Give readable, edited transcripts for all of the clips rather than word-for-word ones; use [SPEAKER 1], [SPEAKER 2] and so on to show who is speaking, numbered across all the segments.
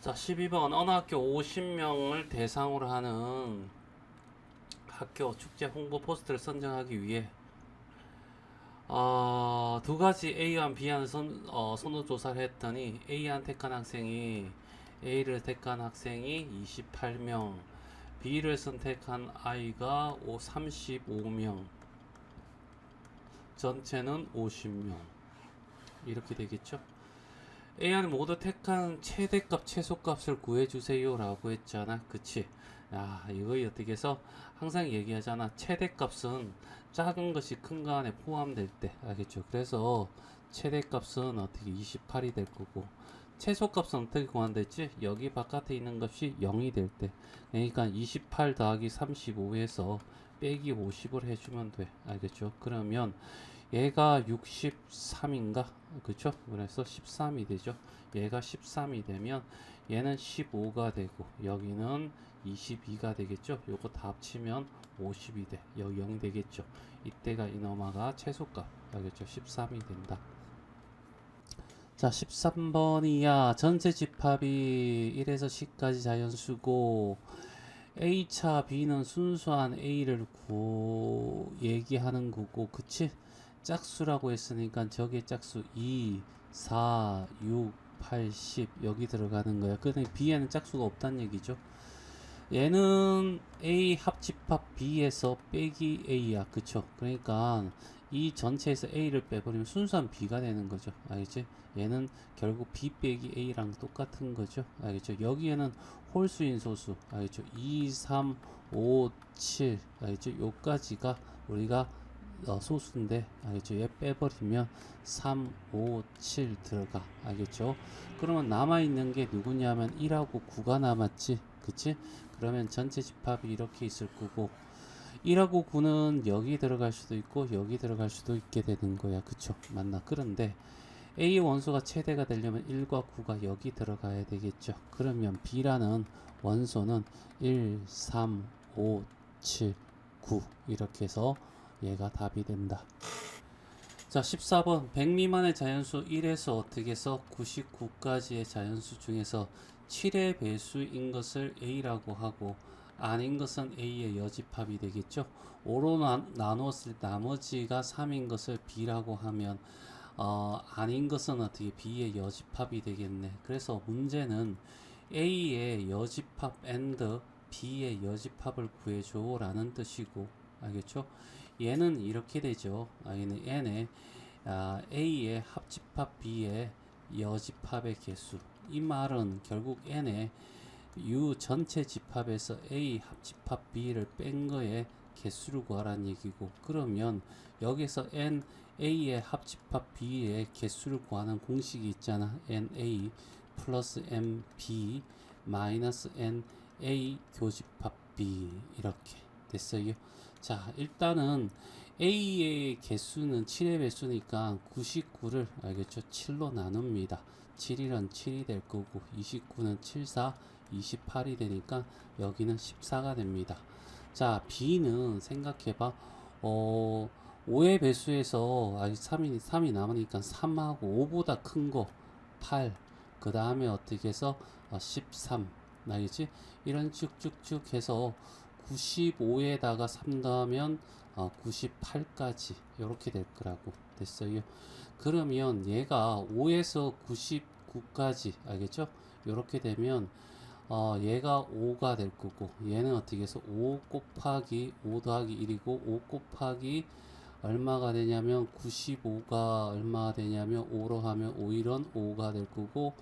[SPEAKER 1] 자, 12번 어느 학교 50명을 대상으로 하는 학교 축제 홍보 포스터를 선정하기 위해 두 가지 A와 B안 선호 조사를 했더니 A안 택한 학생이 A를 택한 학생이 28명, B를 선택한 아이가 35명, 전체는 50명 이렇게 되겠죠. A안을 모두 택한 최대값 최소값을 구해주세요 라고 했잖아. 그치? 야, 이거 어떻게 해서 항상 얘기하잖아. 최대값은 작은 것이 큰 거 안에 포함될 때, 알겠죠? 그래서 최대값은 어떻게 28이 될 거고, 최소값은 어떻게 구한댔지? 여기 바깥에 있는 값이 0이 될 때, 그러니까 28 더하기 35에서 빼기 50을 해주면 돼. 알겠죠? 그러면 얘가 63인가? 그쵸? 그래서 13이 되죠. 얘가 13이 되면 얘는 15가 되고 여기는 22가 되겠죠. 요거 다 합치면 50이 돼. 여기 0 되겠죠. 이때가 이너마가 최소값. 알겠죠? 13이 된다. 자, 13번이야. 전체 집합이 1에서 10까지 자연수고 A차 B는 순수한 A를 얘기하는 거고, 그치? 짝수라고 했으니까 저게 짝수 2, 4, 6, 8, 10 여기 들어가는 거야. 근데 B에는 짝수가 없다는 얘기죠. 얘는 A 합집합 B에서 빼기 A야. 그쵸? 그러니까 이 전체에서 A를 빼버리면 순수한 B가 되는 거죠. 알겠지? 얘는 결국 B 빼기 A랑 똑같은 거죠. 알겠죠? 여기에는 홀수인 소수. 알겠죠? 2, 3, 5, 7. 알겠죠? 요까지가 우리가 소수인데, 알겠죠? 얘 빼버리면 3, 5, 7 들어가. 알겠죠? 그러면 남아있는 게 누구냐면 1하고 9가 남았지. 그치? 그러면 전체 집합이 이렇게 있을 거고 1하고 9는 여기 들어갈 수도 있고 여기 들어갈 수도 있게 되는 거야. 그쵸? 맞나? 그런데 A 원소가 최대가 되려면 1과 9가 여기 들어가야 되겠죠. 그러면 B라는 원소는 1, 3, 5, 7, 9 이렇게 해서 얘가 답이 된다. 자, 14번 100 미만의 자연수 1에서 어떻게 해서 99까지의 자연수 중에서 7의 배수인 것을 A라고 하고 아닌 것은 A의 여집합이 되겠죠. 5로 나누었을 때 나머지가 3인 것을 B라고 하면 아닌 것은 어떻게 B의 여집합이 되겠네. 그래서 문제는 A의 여집합 and B의 여집합을 구해줘 라는 뜻이고, 알겠죠? 얘는 이렇게 되죠. 얘는 N의 A의 합집합 B의 여집합의 개수. 이 말은 결국 N의 U 전체 집합에서 A 합집합 B를 뺀 거에 개수를 구하라는 얘기고, 그러면 여기서 N A의 합집합 B의 개수를 구하는 공식이 있잖아. NA 플러스 MB 마이너스 NA 교집합 B 이렇게 됐어요. 자, 일단은 A의 개수는 7의 배수니까 99를 알겠죠? 7로 나눕니다. 7일은 7이 될 거고 29는 7, 4, 28이 되니까 여기는 14가 됩니다. 자, B는 생각해봐. 5의 배수에서 아직 3이 남으니까 3하고 5보다 큰 거 8. 그 다음에 어떻게 해서 13. 알겠지? 이런 쭉쭉쭉 해서 95에다가 3 더하면 98까지 이렇게 될 거라고 됐어요. 그러면 얘가 5에서 99까지 알겠죠? 이렇게 되면 얘가 5가 될 거고 얘는 어떻게 해서 5 곱하기 5 더하기 1이고 5 곱하기 얼마가 되냐면 95가 얼마가 되냐면 5로 하면 5일은 5가 될 거고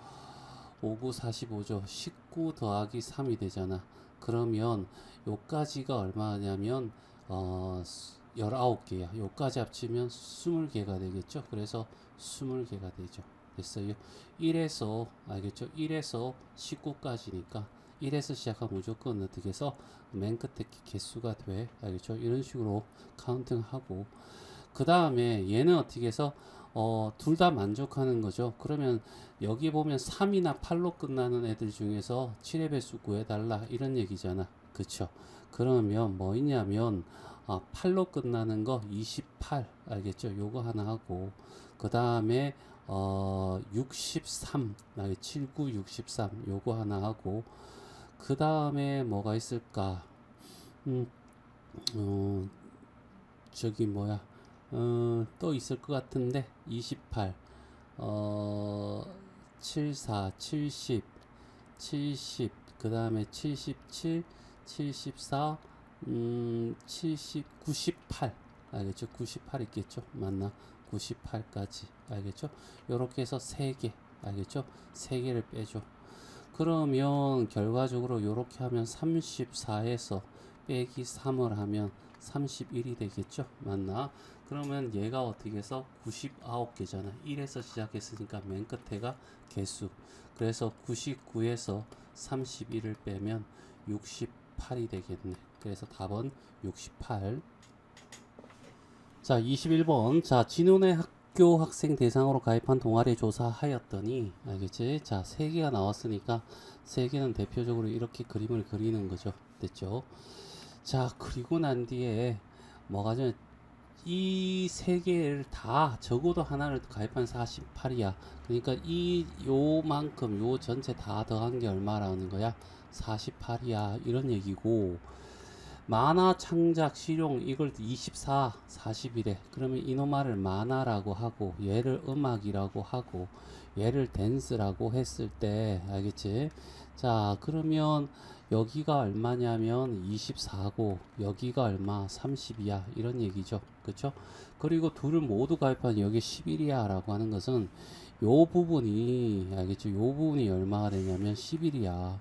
[SPEAKER 1] 5, 9, 45죠. 19 더하기 3이 되잖아. 그러면 요까지가 얼마냐면 19개야. 요까지 합치면 20개가 되겠죠. 그래서 20개가 되죠. 됐어요. 1에서 알겠죠? 1에서 19까지니까 1에서 시작하면 무조건 어떻게 해서 맨 끝에 개수가 돼. 알겠죠? 이런 식으로 카운팅하고 그 다음에 얘는 어떻게 해서 둘 다 만족하는 거죠. 그러면 여기 보면 3이나 8로 끝나는 애들 중에서 7의 배수 구해달라 이런 얘기잖아. 그쵸? 그러면 뭐 있냐면 8로 끝나는 거 28 알겠죠? 요거 하나 하고 그 다음에 63 79 63 요거 하나 하고 그 다음에 뭐가 있을까? 저기 뭐야? 또 있을 것 같은데 28 74 70 70 그 다음에 77 74 70 98 알겠죠? 98 있겠죠? 맞나? 98까지 알겠죠? 요렇게 해서 3개 알겠죠? 3개를 빼줘. 그러면 결과적으로 요렇게 하면 34에서 빼기 3을 하면 31이 되겠죠? 맞나? 그러면 얘가 어떻게 해서 99개잖아. 1에서 시작했으니까 맨 끝에가 개수. 그래서 99에서 31을 빼면 68이 되겠네. 그래서 답은 68. 자, 21번. 자, 진훈의 학교 학생 대상으로 가입한 동아리에 조사하였더니, 알겠지? 자, 3개가 나왔으니까 3개는 대표적으로 이렇게 그림을 그리는 거죠. 됐죠? 자, 그리고 난 뒤에 뭐가 좀 이 3개를 다 적어도 하나를 가입한 48이야. 그러니까 요만큼 요 전체 다 더한 게 얼마라는 거야? 48이야. 이런 얘기고 만화 창작 실용 이걸 24 40이래. 그러면 이놈아를 만화라고 하고 얘를 음악이라고 하고 얘를 댄스라고 했을 때 알겠지? 자, 그러면 여기가 얼마냐면 24고 여기가 얼마 30이야 이런 얘기죠. 그쵸? 그리고 둘을 모두 가입한 여기 11이야 라고 하는 것은 요 부분이 알겠죠? 요 부분이 얼마가 되냐면 11이야.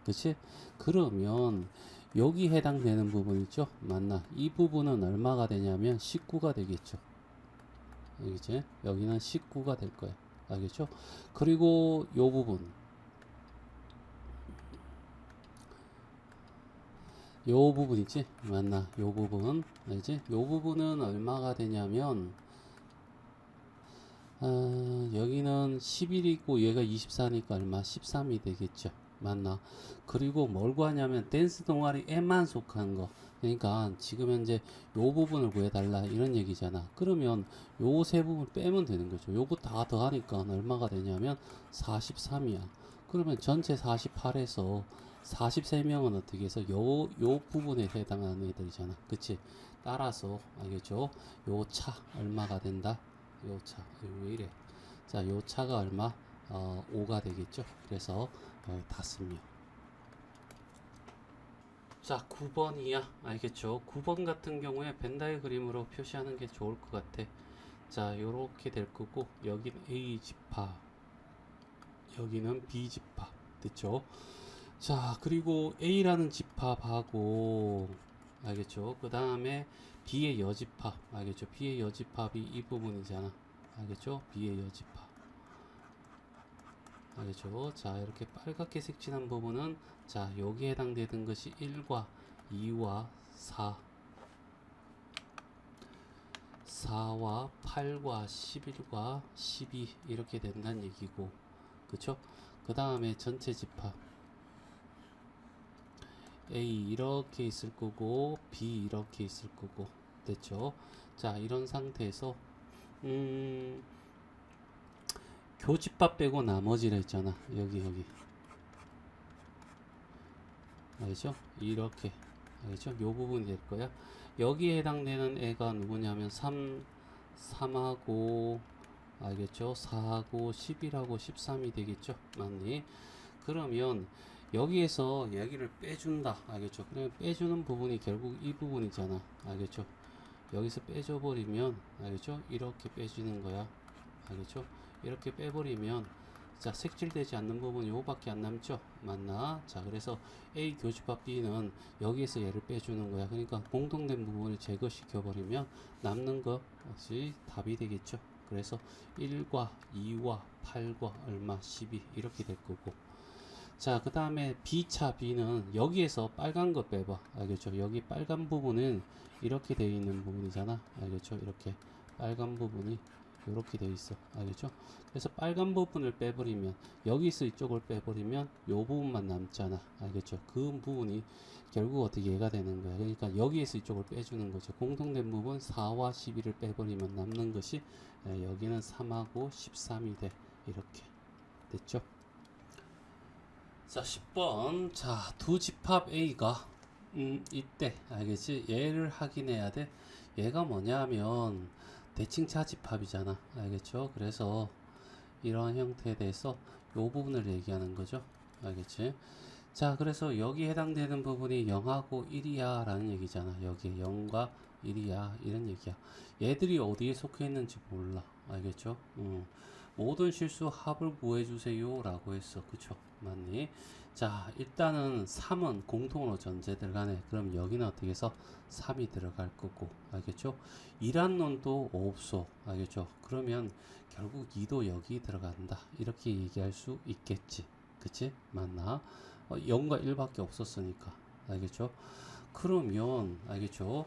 [SPEAKER 1] 그치? 그러면 여기 해당되는 부분 있죠? 맞나? 이 부분은 얼마가 되냐면 19가 되겠죠. 알겠지? 여기는 19가 될 거야. 알겠죠? 그리고 요 부분 요 부분 있지? 맞나? 요 부분 알지? 요 부분은 얼마가 되냐면 여기는 11이고 얘가 24니까 얼마? 13이 되겠죠. 맞나? 그리고 뭘 구하냐면 댄스 동아리에만 속한 거. 그러니까 지금 현재 요 부분을 구해달라 이런 얘기잖아. 그러면 요 세 부분 빼면 되는 거죠. 요거 다 더하니까 얼마가 되냐면 43이야. 그러면 전체 48에서 43명은 어떻게 해서 요 부분에 해당하는 애들이잖아. 그치? 따라서 알겠죠? 요 차 얼마가 된다? 요 차, 왜 이래? 자, 요 차가 얼마? 5가 되겠죠? 그래서 닫습니다. 자, 9번이야. 알겠죠? 9번 같은 경우에 벤다이 그림으로 표시하는 게 좋을 것 같아. 자, 요렇게 될 거고, 여긴 A 집합, 여기는 B 집합. 됐죠? 자, 그리고 A라는 집합하고, 알겠죠? 그 다음에 B의 여집합, 알겠죠? B의 여집합이 이 부분이잖아. 알겠죠? B의 여집합. 알겠죠? 자, 이렇게 빨갛게 색칠한 부분은 자, 여기에 해당되는 것이 1과 2와 4, 4와 8과 11과 12 이렇게 된다는 얘기고, 그쵸? 그 다음에 전체 집합 A 이렇게 있을 거고 B 이렇게 있을 거고, 됐죠? 자, 이런 상태에서 교집합 빼고 나머지를 했잖아. 여기 알겠죠? 이렇게 알겠죠? 요 부분이 될 거야. 여기에 해당되는 애가 누구냐면 3하고 알겠죠? 4하고 11하고 13이 되겠죠? 맞니? 그러면 여기에서 여기를 빼준다. 알겠죠? 그러면 빼주는 부분이 결국 이 부분이잖아. 알겠죠? 여기서 빼줘 버리면 알겠죠? 이렇게 빼주는 거야. 알겠죠? 이렇게 빼버리면 자, 색칠되지 않는 부분이 요거밖에 안 남죠? 맞나? 자, 그래서 A 교집합 B는 여기에서 얘를 빼주는 거야. 그러니까 공통된 부분을 제거시켜 버리면 남는 것이 답이 되겠죠? 그래서 1과 2와 8과 얼마 12 이렇게 될 거고, 자, 그 다음에 B차 B는 여기에서 빨간 거 빼봐. 알겠죠? 여기 빨간 부분은 이렇게 되어 있는 부분이잖아. 알겠죠? 이렇게 빨간 부분이 이렇게 돼 있어. 알겠죠? 그래서 빨간 부분을 빼버리면, 여기서 이쪽을 빼버리면 요 부분만 남잖아. 알겠죠? 그 부분이 결국 어떻게 얘가 되는 거야. 그러니까 여기에서 이쪽을 빼주는 거죠. 공통된 부분 4와 12를 빼버리면 남는 것이, 여기는 3하고 13이 돼. 이렇게 됐죠? 자, 10번. 자, 두 집합 A가 이때 알겠지? 얘를 확인해야 돼. 얘가 뭐냐면 대칭차 집합이잖아. 알겠죠? 그래서 이러한 형태에 대해서 요 부분을 얘기하는 거죠. 알겠지? 자, 그래서 여기 해당되는 부분이 0하고 1이야 라는 얘기잖아. 여기에 0과 1이야 이런 얘기야. 얘들이 어디에 속해 있는지 몰라. 알겠죠? 모든 실수 합을 구해주세요 라고 했어. 그쵸? 맞니? 자, 일단은 3은 공통으로 전제 들어가네. 그럼 여기는 어떻게 해서 3이 들어갈 거고. 알겠죠? 2란 놈도 없어. 알겠죠? 그러면 결국 2도 여기 들어간다. 이렇게 얘기할 수 있겠지. 그치? 맞나? 0과 1밖에 없었으니까. 알겠죠? 그러면, 알겠죠?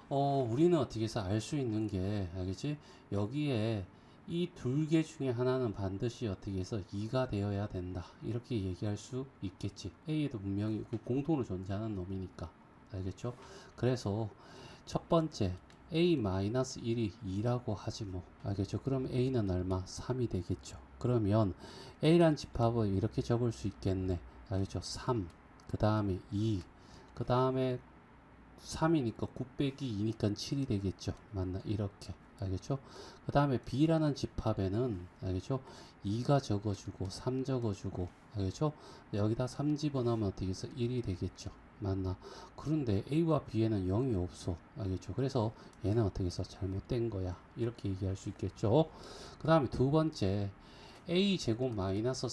[SPEAKER 1] 우리는 어떻게 해서 알 수 있는 게, 알겠지? 여기에 이 둘 개 중에 하나는 반드시 어떻게 해서 2가 되어야 된다. 이렇게 얘기할 수 있겠지. A에도 분명히 그 공통으로 존재하는 놈이니까. 알겠죠? 그래서 첫 번째, A-1이 2라고 하지 뭐. 알겠죠? 그럼 A는 얼마? 3이 되겠죠. 그러면 A란 집합을 이렇게 적을 수 있겠네. 알겠죠? 3, 그 다음에 2, 그 다음에 3이니까 9 빼기 2니까 7이 되겠죠. 맞나? 이렇게. 알겠죠? 그 다음에 B라는 집합에는, 알겠죠? 2가 적어주고, 3 적어주고, 알겠죠? 여기다 3 집어넣으면 어떻게 해서 1이 되겠죠. 맞나? 그런데 A와 B에는 0이 없어. 알겠죠? 그래서 얘는 어떻게 해서 잘못된 거야. 이렇게 얘기할 수 있겠죠? 그 다음에 두 번째, A 제곱 마이너스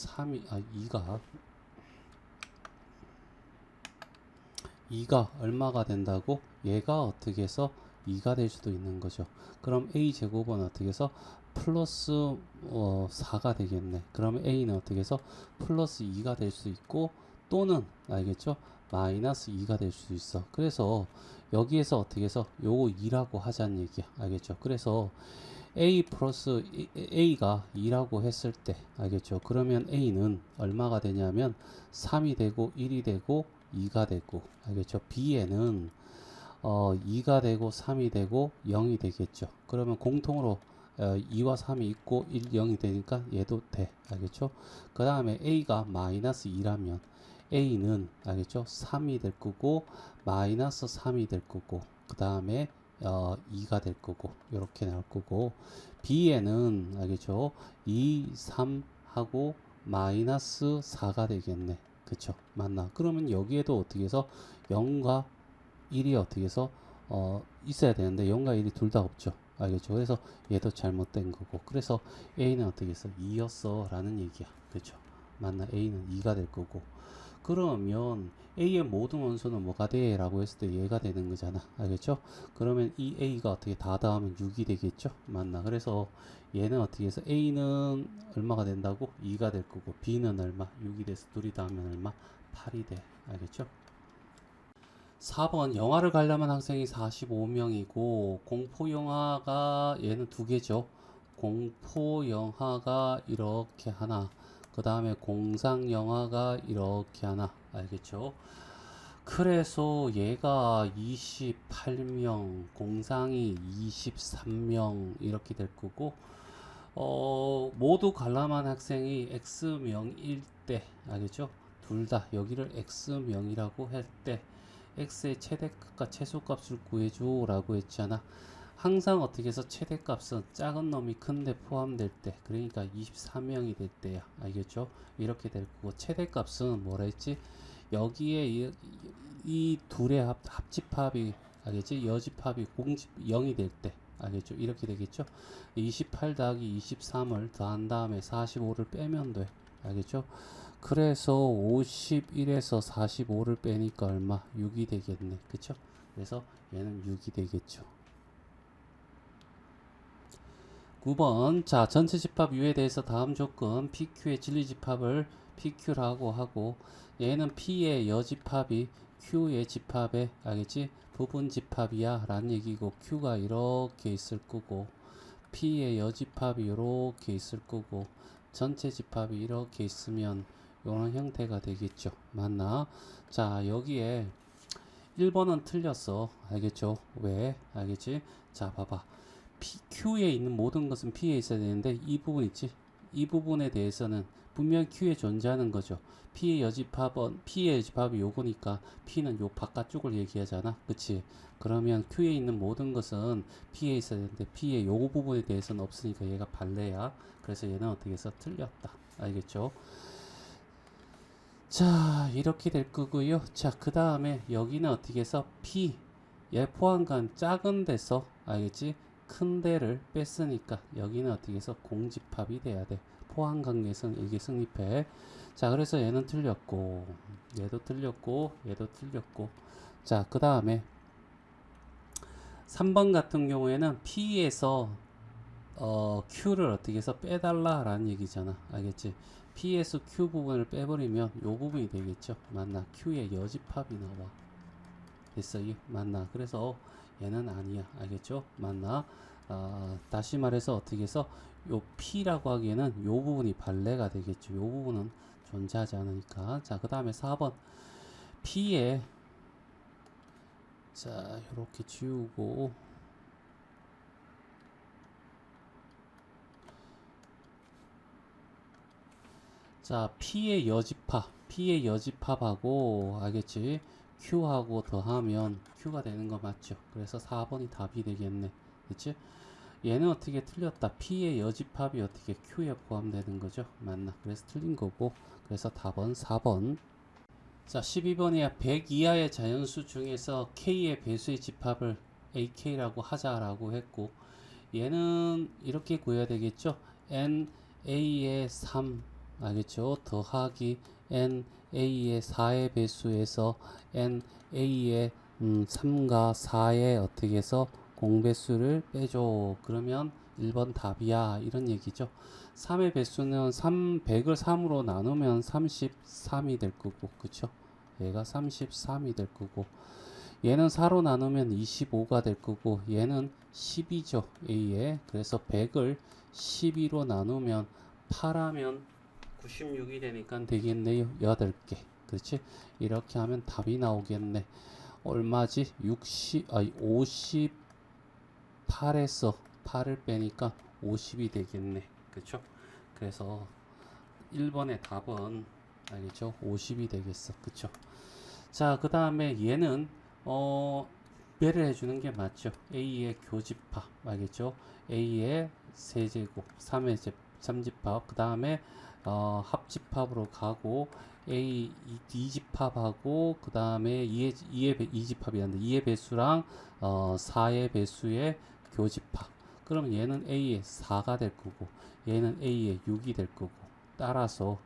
[SPEAKER 1] 2가 얼마가 된다고? 얘가 어떻게 해서 2가 될 수도 있는 거죠. 그럼 A 제곱은 어떻게 해서 플러스 4가 되겠네. 그러면 A는 어떻게 해서 플러스 2가 될 수 있고, 또는 알겠죠? 마이너스 2가 될 수 있어. 그래서 여기에서 어떻게 해서 요거 2라고 하자는 얘기야. 알겠죠? 그래서 A 플러스 A가 2라고 했을 때, 알겠죠? 그러면 A는 얼마가 되냐면 3이 되고 1이 되고 2가 되고, 알겠죠? B에는 2가 되고 3이 되고 0이 되겠죠. 그러면 공통으로 2와 3이 있고 1, 0이 되니까 얘도 돼. 알겠죠? 그 다음에 A가 마이너스 2라면 A는, 알겠죠? 3이 될 거고 마이너스 3이 될 거고, 그 다음에 2가 될 거고, 이렇게 나올 거고, B에는, 알겠죠? 2, 3 하고 마이너스 4가 되겠네. 그쵸? 맞나? 그러면 여기에도 어떻게 해서 0과 1이 어떻게 해서 있어야 되는데 0과 1이 둘 다 없죠. 알겠죠? 그래서 얘도 잘못된 거고, 그래서 A는 어떻게 해서 2였어 라는 얘기야. 그쵸? 맞나? A는 2가 될 거고, 그러면 A의 모든 원소는 뭐가 돼? 라고 했을 때 얘가 되는 거잖아. 알겠죠? 그러면 이 A가 어떻게 다 더하면 6이 되겠죠? 맞나? 그래서 얘는 어떻게 해서 A는 얼마가 된다고? 2가 될 거고, B는 얼마? 6이 돼서 둘이 더하면 얼마? 8이 돼. 알겠죠? 4번 영화를 가려면 학생이 45명이고, 공포 영화가 얘는 두 개죠. 공포 영화가 이렇게 하나, 그 다음에 공상 영화가 이렇게 하나. 알겠죠? 그래서 얘가 28명, 공상이 23명 이렇게 될 거고, 모두 관람한 학생이 X명일 때, 알겠죠? 둘 다 여기를 X명이라고 할 때, X의 최대값과 최소값을 구해줘 라고 했잖아. 항상 어떻게 해서 최대값은 작은 놈이 큰데 포함될 때, 그러니까 24명이 될 때야. 알겠죠? 이렇게 될 거고, 최대값은 뭐라 했지? 여기에 이 둘의 합집합이, 알겠지? 여집합이 공집 0이 될 때, 알겠죠? 이렇게 되겠죠? 28 더하기 23을 더한 다음에 45를 빼면 돼. 알겠죠? 그래서 51에서 45를 빼니까 얼마? 6이 되겠네. 그쵸? 그래서 얘는 6이 되겠죠. 9번. 자, 전체 집합 U에 대해서 다음 조건 PQ의 진리 집합을 PQ라고 하고, 얘는 P의 여집합이 Q의 집합에, 알겠지? 부분 집합이야 라는 얘기고, Q가 이렇게 있을 거고, P의 여집합이 이렇게 있을 거고 전체 집합이 이렇게 있으면 이런 형태가 되겠죠. 맞나? 자, 여기에 1번은 틀렸어. 알겠죠? 왜? 알겠지? 자, 봐봐. Q에 있는 모든 것은 P에 있어야 되는데 이 부분 있지? 이 부분에 대해서는 분명 Q에 존재하는 거죠. P의 여집합이 요거니까 P는 요 바깥쪽을 얘기하잖아. 그치? 그러면 Q에 있는 모든 것은 P에 있어야 되는데 P의 요 부분에 대해서는 없으니까 얘가 발레야. 그래서 얘는 어떻게 해서 틀렸다. 알겠죠? 자, 이렇게 될 거고요. 자, 그 다음에 여기는 어떻게 해서 P, 얘 포함간 작은 데서, 알겠지? 큰 데를 뺐으니까 여기는 어떻게 해서 공집합이 돼야 돼. 포함관계에서는 이게 승립해. 자, 그래서 얘는 틀렸고, 얘도 틀렸고, 얘도 틀렸고. 자, 그 다음에 3번 같은 경우에는 P에서 Q를 어떻게 해서 빼달라라는 얘기잖아. 알겠지? P에서 Q 부분을 빼버리면 요 부분이 되겠죠. 맞나? Q의 여집합이 나와. 됐어? 이 맞나? 그래서 얘는 아니야. 알겠죠? 맞나? 다시 말해서 어떻게 해서 요 P라고 하기에는 요 부분이 발레가 되겠죠. 요 부분은 존재하지 않으니까. 자, 그 다음에 4번. P에 자, 요렇게 지우고 자, P의 여집합하고, 알겠지? Q하고 더하면 Q가 되는 거 맞죠? 그래서 4번이 답이 되겠네. 그치? 얘는 어떻게 틀렸다. P의 여집합이 어떻게 Q에 포함되는 거죠? 맞나? 그래서 틀린 거고, 그래서 답은 4번. 자, 12번이야. 100 이하의 자연수 중에서 K의 배수의 집합을 AK라고 하자라고 했고, 얘는 이렇게 구해야 되겠죠? NA의 3 알겠죠? 더하기 NA의 4의 배수에서 NA의 3과 4의 어떻게 해서 공배수를 빼줘. 그러면 1번 답이야. 이런 얘기죠. 3의 배수는 100을 3으로 나누면 33이 될 거고, 그쵸? 얘가 33이 될 거고, 얘는 4로 나누면 25가 될 거고, 얘는 10이죠. A에. 그래서 100을 12로 나누면 8하면 96이 되니까 되겠네요. 8개. 그렇지? 이렇게 하면 답이 나오겠네. 얼마지? 58에서 8을 빼니까 50이 되겠네. 그렇죠? 그래서 1번의 답은 알겠죠? 50이 되겠어. 그렇죠? 자, 그 다음에 얘는 배를 해주는 게 맞죠. A의 교집합 알겠죠? A의 세제곱 3의 3집합 그 다음에 합집합으로 가고 A 2집합하고 그 다음에 2집합이란데 2의 배수랑 4의 배수의 교집합. 그럼 얘는 A의 4가 될 거고 얘는 A의 6이 될 거고, 따라서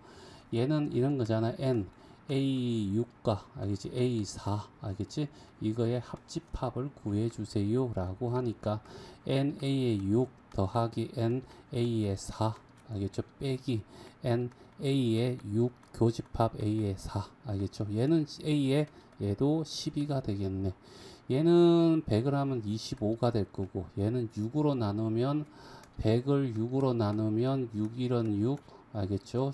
[SPEAKER 1] 얘는 이런 거잖아. N A6과 알겠지? A4 알겠지? 이거의 합집합을 구해주세요 라고 하니까 NA의 6 더하기 NA의 4 알겠죠? 빼기 NA의 6 교집합 A의 4 알겠죠? 얘는 A의 얘도 12가 되겠네. 얘는 100을 하면 25가 될 거고, 얘는 6으로 나누면 100을 6으로 나누면 6일은 6 알겠죠?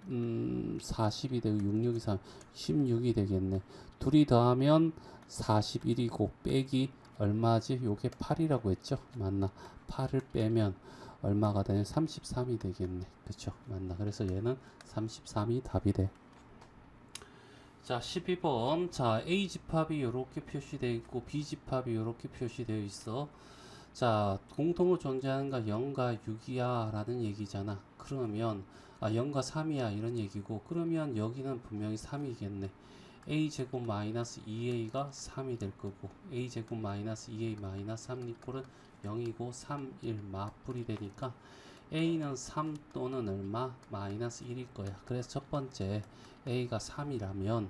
[SPEAKER 1] 40이 되고 6, 6이 3, 16이 되겠네. 둘이 더하면 41이고 빼기 얼마지? 요게 8이라고 했죠? 맞나? 8을 빼면 얼마가 되냐? 33이 되겠네. 그쵸? 맞나? 그래서 얘는 33이 답이 돼. 자, 12번. 자, A집합이 이렇게 표시되어 있고 B집합이 이렇게 표시되어 있어. 자, 공통으로 존재하는 거 0과 6이야 라는 얘기잖아. 그러면 0과 3이야 이런 얘기고, 그러면 여기는 분명히 3이겠네. a제곱 마이너스 2a가 3이 될 거고, a제곱 마이너스 2a 마이너스 3 이꼴은 0이고 3, 1 맞불이 되니까 a는 3 또는 얼마? 마이너스 1일 거야. 그래서 첫 번째 a가 3이라면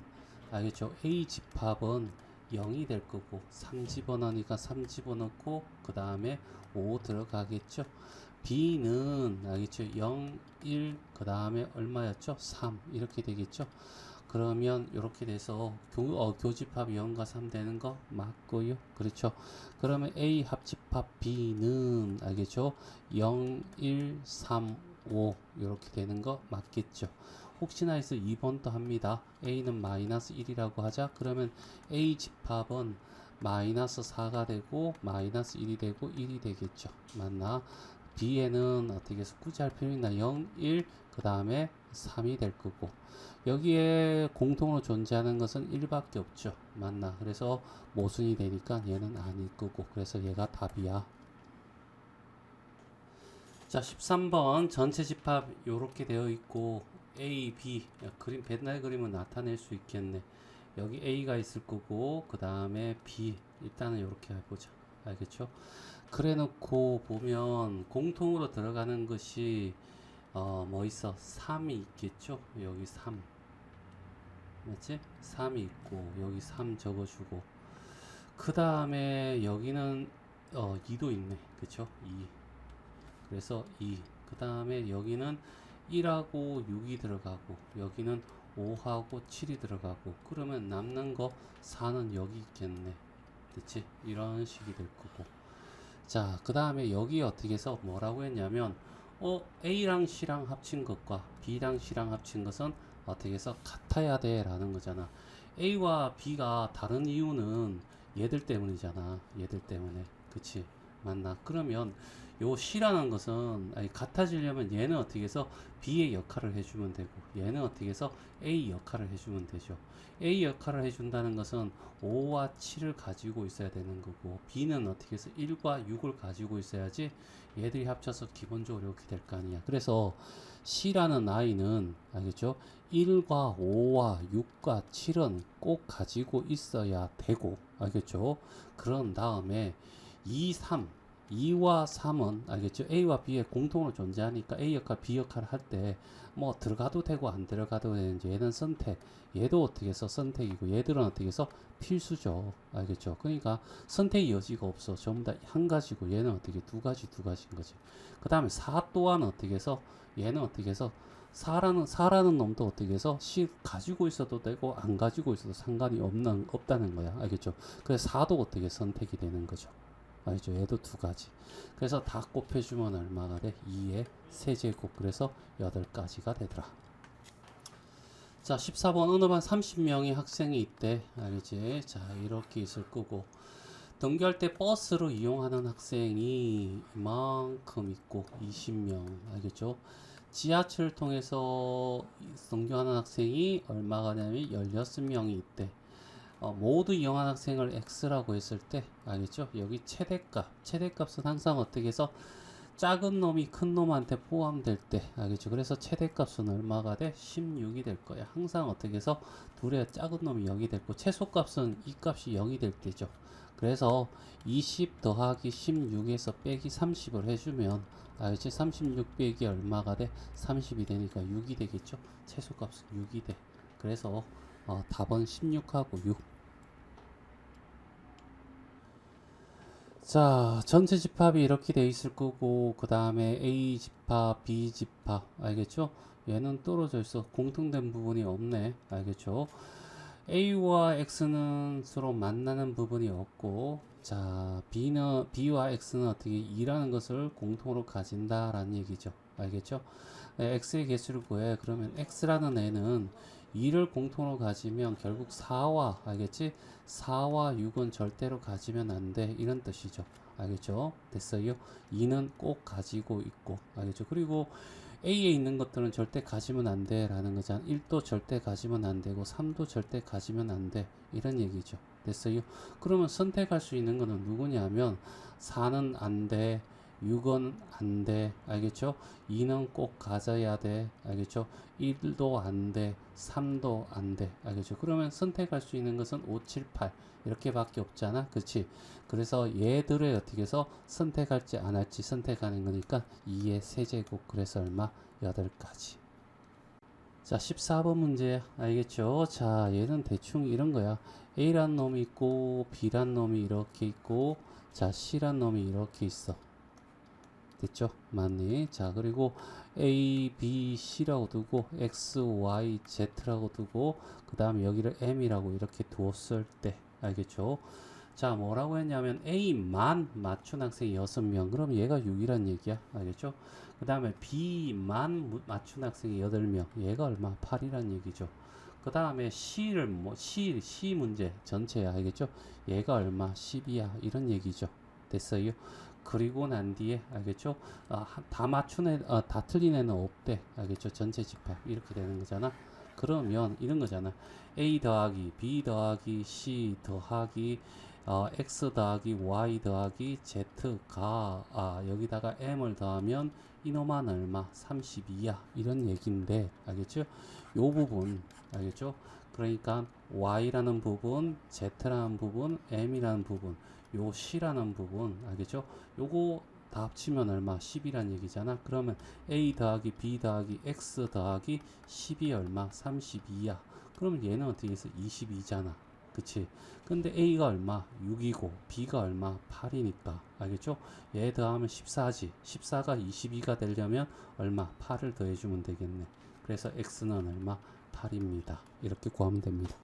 [SPEAKER 1] 알겠죠? a 집합은 0이 될 거고 3 집어넣으니까 3 집어넣고 그 다음에 5 들어가겠죠. B는 알겠죠? 0, 1, 그 다음에 얼마였죠? 3 이렇게 되겠죠. 그러면 이렇게 돼서 교집합 0과 3 되는 거 맞고요. 그렇죠. 그러면 A 합집합 B는 알겠죠? 0, 1, 3, 5 이렇게 되는 거 맞겠죠. 혹시나 해서 2번도 합니다. A는 마이너스 1이라고 하자. 그러면 A 집합은 마이너스 4가 되고 마이너스 1이 되고 1이 되겠죠. 맞나? B에는 어떻게 해서 굳이 할 필요 있나? 0, 1, 그 다음에 3이 될 거고, 여기에 공통으로 존재하는 것은 1밖에 없죠. 맞나? 그래서 모순이 되니까 얘는 아닐 거고, 그래서 얘가 답이야. 자, 13번 전체 집합 요렇게 되어 있고 A, B 그림 배날 그림을 나타낼 수 있겠네. 여기 A가 있을 거고 그 다음에 B 일단은 요렇게 해보자. 알겠죠? 그래 놓고 보면 공통으로 들어가는 것이 뭐 있어? 3이 있겠죠? 여기 3 맞지? 3이 있고 여기 3 적어주고 그 다음에 여기는 2도 있네. 그쵸? 2. 그래서 2. 그 다음에 여기는 1하고 6이 들어가고 여기는 5하고 7이 들어가고, 그러면 남는 거 4는 여기 있겠네. 그치? 이런 식이 될 거고. 자, 그 다음에 여기 어떻게 해서 뭐라고 했냐면 A랑 C랑 합친 것과 B랑 C랑 합친 것은 어떻게 해서 같아야 돼 라는 거잖아. A와 B가 다른 이유는 얘들 때문이잖아. 얘들 때문에. 그치? 맞나? 그러면 요 C라는 것은 같아지려면 얘는 어떻게 해서 B의 역할을 해주면 되고 얘는 어떻게 해서 A 역할을 해주면 되죠. A 역할을 해준다는 것은 5와 7을 가지고 있어야 되는 거고, B는 어떻게 해서 1과 6을 가지고 있어야지 얘들이 합쳐서 기본적으로 이렇게 될 거 아니야. 그래서 C라는 아이는 알겠죠? 1과 5와 6과 7은 꼭 가지고 있어야 되고, 알겠죠? 그런 다음에 2, 3 2와 3은 알겠죠? A와 B의 공통으로 존재하니까 A 역할, B 역할을 할 때 뭐 들어가도 되고 안 들어가도 되는지, 얘는 선택, 얘도 어떻게 해서 선택이고 얘들은 어떻게 해서 필수죠. 알겠죠? 그러니까 선택의 여지가 없어. 전부 다 한 가지고 얘는 어떻게 두 가지인 거지. 그 다음에 4 또한 어떻게 해서 얘는 어떻게 해서 4라는 놈도 어떻게 해서 C 가지고 있어도 되고 안 가지고 있어도 상관이 없다는 거야. 알겠죠? 그래서 4도 어떻게 선택이 되는 거죠. 알죠? 얘도 두 가지. 그래서 다 곱해주면 얼마가 돼? 2의 세제곱. 그래서 8가지가 되더라. 자, 14번 어느 반 30명의 학생이 있대. 알지? 자, 이렇게 있을 거고, 등교할 때 버스로 이용하는 학생이 이만큼 있고 20명. 알겠죠? 지하철을 통해서 등교하는 학생이 얼마가 되냐면 16명이 있대. 모두 이용한 학생을 X라고 했을 때 알겠죠? 여기 최대값은 항상 어떻게 해서 작은 놈이 큰 놈한테 포함될 때, 알겠죠? 그래서 최대값은 얼마가 돼? 16이 될 거야. 항상 어떻게 해서 둘의 작은 놈이 0이 됐고 최소값은 이 값이 0이 될 때죠. 그래서 20 더하기 16에서 빼기 30을 해주면 알겠지? 36 빼기 얼마가 돼? 30이 되니까 6이 되겠죠? 최소값은 6이 돼. 그래서 답은 16하고 6. 자, 전체 집합이 이렇게 돼 있을 거고, 그 다음에 A 집합, B 집합, 알겠죠? 얘는 떨어져 있어. 공통된 부분이 없네. 알겠죠? A와 X는 서로 만나는 부분이 없고, 자, B와 X는 어떻게 2라는 것을 공통으로 가진다라는 얘기죠. 알겠죠? X의 개수를 구해. 그러면 X라는 애는 2를 공통으로 가지면 결국 4와, 알겠지? 4와 6은 절대로 가지면 안 돼. 이런 뜻이죠. 알겠죠? 됐어요? 2는 꼭 가지고 있고, 알겠죠? 그리고 A에 있는 것들은 절대 가지면 안 돼 라는 거잖아. 1도 절대 가지면 안 되고 3도 절대 가지면 안 돼. 이런 얘기죠. 됐어요? 그러면 선택할 수 있는 거는 누구냐면 4는 안 돼. 6은 안 돼. 알겠죠? 2는 꼭 가져야 돼. 알겠죠? 1도 안 돼. 3도 안 돼. 알겠죠? 그러면 선택할 수 있는 것은 5, 7, 8 이렇게 밖에 없잖아. 그치? 그래서 얘들을 어떻게 해서 선택할지 안 할지 선택하는 거니까 2의 세제곱. 그래서 얼마? 8가지. 자, 14번 문제 알겠죠? 자, 얘는 대충 이런 거야. A란 놈이 있고 B란 놈이 이렇게 있고, 자, C란 놈이 이렇게 있어. 됐죠? 맞니? 자, 그리고 A, B, C라고 두고 X, Y, Z라고 두고 그 다음에 여기를 M이라고 이렇게 두었을 때 알겠죠? 자, 뭐라고 했냐면 A만 맞춘 학생이 6명. 그럼 얘가 6이란 얘기야. 알겠죠? 그 다음에 B만 맞춘 학생이 8명. 얘가 얼마? 8이란 얘기죠. 그 다음에 C를 C 문제 전체야. 알겠죠? 얘가 얼마? 10이야. 이런 얘기죠. 됐어요? 그리고 난 뒤에 알겠죠? 다 맞춘 애, 다 틀린 애는 없대. 알겠죠? 전체 집합 이렇게 되는 거잖아. 그러면 이런 거잖아. A 더하기 B 더하기 C 더하기 X 더하기 Y 더하기 Z가 여기다가 M을 더하면 이놈한 얼마? 32야. 이런 얘기인데 알겠죠? 요 부분 알겠죠? 그러니까 Y라는 부분, Z라는 부분, M이라는 부분, 요 C라는 부분 알겠죠? 요거 다 합치면 얼마? 10이란 얘기잖아. 그러면 A 더하기 B 더하기 X 더하기 10이 얼마? 32야. 그럼 얘는 어떻게 해서 22잖아. 그치? 근데 A가 얼마? 6이고 B가 얼마? 8이니까 알겠죠? 얘 더하면 14지. 14가 22가 되려면 얼마? 8을 더해주면 되겠네. 그래서 X는 얼마? 8입니다. 이렇게 구하면 됩니다.